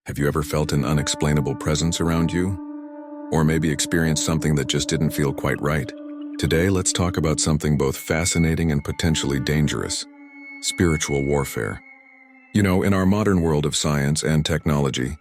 Have you ever felt an unexplainable presence around you? Or maybe experienced something that just didn't feel quite right? Today, let's talk about something both fascinating and potentially dangerous: spiritual warfare. You know, in our modern world of science and technology,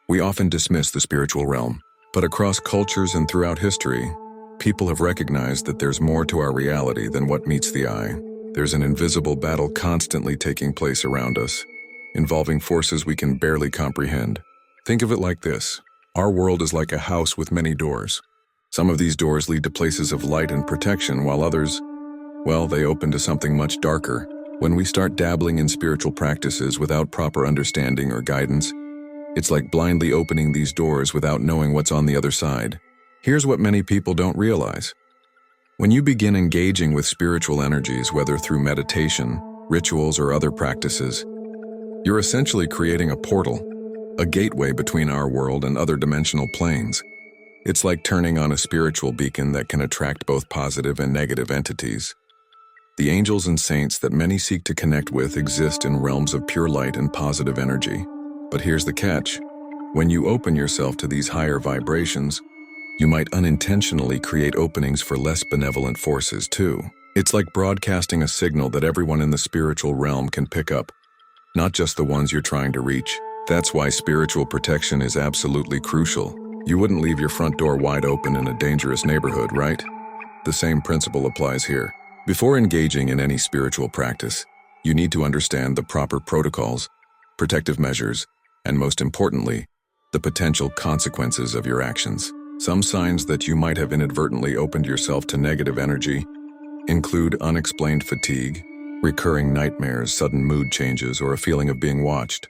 we often dismiss the spiritual realm. But across cultures and throughout history, people have recognized that there's more to our reality than what meets the eye. There's an invisible battle constantly taking place around us, involving forces we can barely comprehend. Think of it like this. Our world is like a house with many doors. Some of these doors lead to places of light and protection, while others, well, they open to something much darker. When we start dabbling in spiritual practices without proper understanding or guidance, it's like blindly opening these doors without knowing what's on the other side. Here's what many people don't realize. When you begin engaging with spiritual energies, whether through meditation, rituals, or other practices, you're essentially creating a portal, a gateway between our world and other dimensional planes. It's like turning on a spiritual beacon that can attract both positive and negative entities. The angels and saints that many seek to connect with exist in realms of pure light and positive energy. But here's the catch. When you open yourself to these higher vibrations, you might unintentionally create openings for less benevolent forces too. It's like broadcasting a signal that everyone in the spiritual realm can pick up, not just the ones you're trying to reach. That's why spiritual protection is absolutely crucial. You wouldn't leave your front door wide open in a dangerous neighborhood, right? The same principle applies here. Before engaging in any spiritual practice, you need to understand the proper protocols, protective measures, and most importantly, the potential consequences of your actions. Some signs that you might have inadvertently opened yourself to negative energy include unexplained fatigue, recurring nightmares, sudden mood changes, or a feeling of being watched.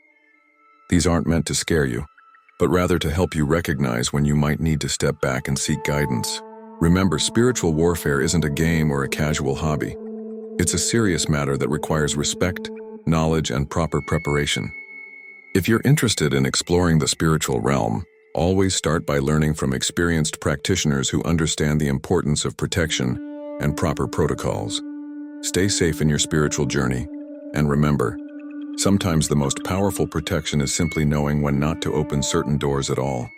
These aren't meant to scare you, but rather to help you recognize when you might need to step back and seek guidance. Remember, spiritual warfare isn't a game or a casual hobby. It's a serious matter that requires respect, knowledge, and proper preparation. If you're interested in exploring the spiritual realm, always start by learning from experienced practitioners who understand the importance of protection and proper protocols. Stay safe in your spiritual journey, and remember, sometimes the most powerful protection is simply knowing when not to open certain doors at all.